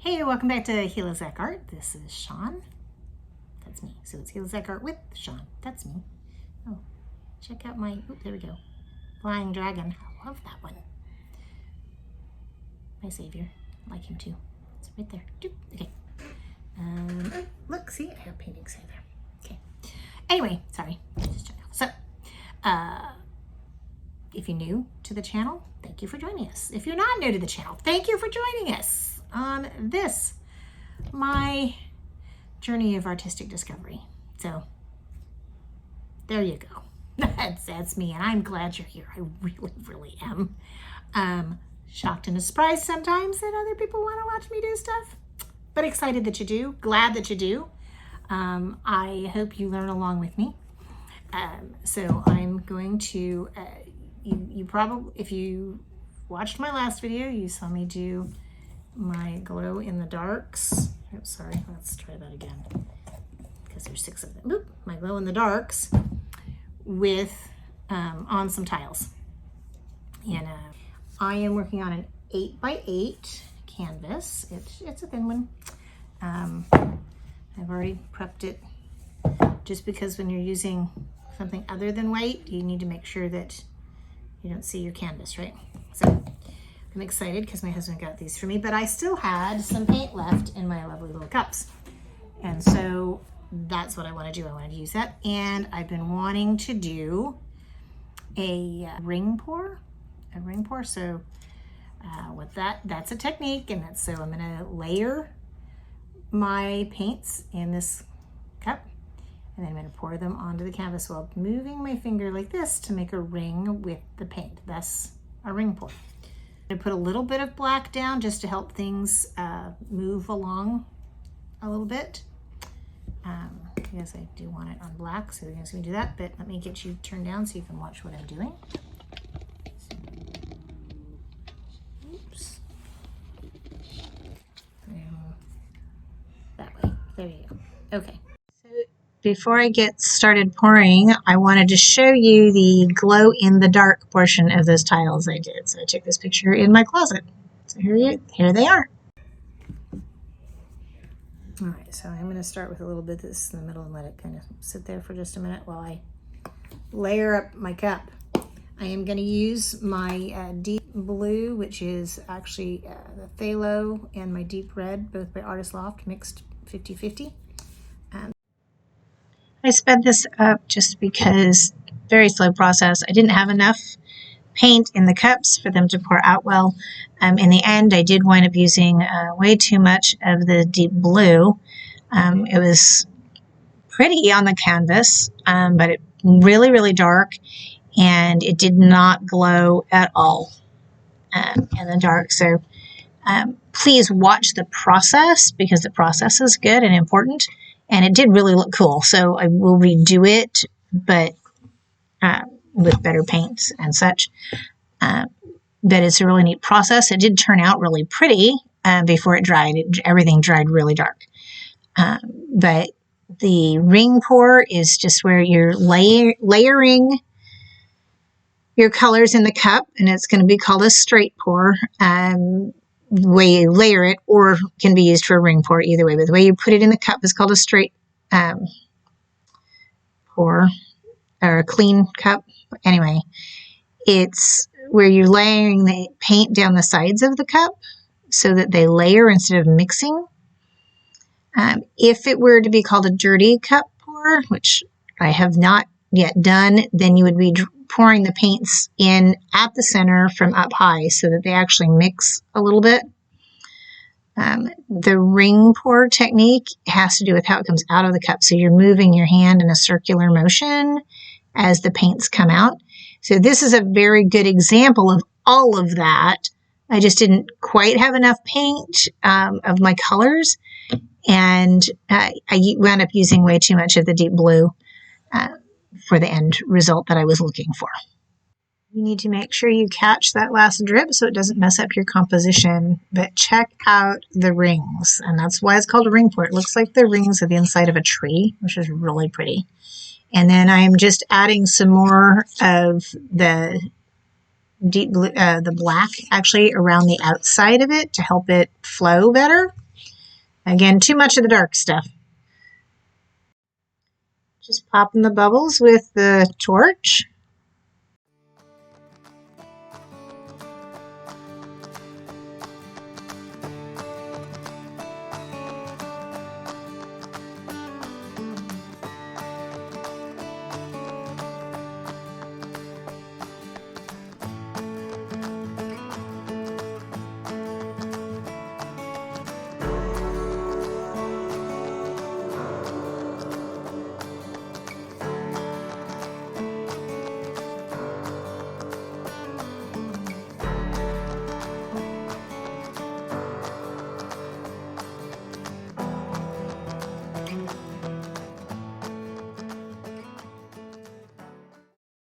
Hey, welcome back to Acrylic Art. This is Sean. That's me. So it's Acrylic Art with Sean. That's me. Oh, check out my, oh, there we go. Flying dragon. I love that one. My savior. I like him too. It's right there. Okay. Look, see, I have paintings right there. Okay. Anyway, sorry. Just check out. So, if you're new to the channel, thank you for joining us. If you're not new to the channel, thank you for joining us on this, my journey of artistic discovery. So there you go. That's me, and I'm glad you're here. I really am. Shocked and surprised sometimes that other people want to watch me do stuff, but excited that you do, glad that you do. I hope you learn along with me. So I'm going to, you probably, if you watched my last video, you saw me do my glow in the darks. Oh, sorry, let's try that again because there's 6 of them. Oop, my glow in the darks with on some tiles. And I am working on an 8x8 canvas. It's a thin one. I've already prepped it just because when you're using something other than white, you need to make sure that you don't see your canvas, right? So I'm excited because my husband got these for me, but I still had some paint left in my lovely little cups. And so that's what I want to do. I want to use that. And I've been wanting to do a ring pour. So with that's a technique. And so I'm going to layer my paints in this cup. And then I'm going to pour them onto the canvas while moving my finger like this to make a ring with the paint. That's a ring pour. I put a little bit of black down just to help things move along a little bit. Yes, I do want it on black, so you're going to do that, but let me get you turned down so you can watch what I'm doing. Oops. That way. There you go. Okay. So before I get started pouring, I wanted to show you the glow in the dark portion of those tiles I did. So I took this picture in my closet. So here they are. All right, so I'm going to start with a little bit of this in the middle and let it kind of sit there for just a minute while I layer up my cup. I am going to use my deep blue, which is actually the Pthallo and my deep red, both by Artist Loft, mixed 50-50. I sped this up just because very slow process. I didn't have enough paint in the cups for them to pour out well. In the end, I did wind up using way too much of the deep blue. It was pretty on the canvas, but it really dark, and it did not glow at all in the dark. So please watch the process because the process is good and important. And it did really look cool. So I will redo it, but with better paints and such. But it's a really neat process. It did turn out really pretty before it dried. Everything dried really dark. But the ring pour is just where you're layering your colors in the cup, and it's going to be called a straight pour. The way you layer it, or can be used for a ring pour, either way. But the way you put it in the cup is called a straight pour, or a clean cup. Anyway, it's where you're layering the paint down the sides of the cup so that they layer instead of mixing. If it were to be called a dirty cup pour, which I have not yet done, then you would be pouring the paints in at the center from up high so that they actually mix a little bit. The ring pour technique has to do with how it comes out of the cup. So you're moving your hand in a circular motion as the paints come out. So this is a very good example of all of that. I just didn't quite have enough paint of my colors, and I wound up using way too much of the deep blue for the end result that I was looking for. You need to make sure you catch that last drip so it doesn't mess up your composition, but check out the rings, and that's why it's called a ring pour. It looks like the rings of the inside of a tree, which is really pretty. And then I'm just adding some more of the deep blue, the black actually around the outside of it to help it flow better. Again, too much of the dark stuff. Just popping the bubbles with the torch.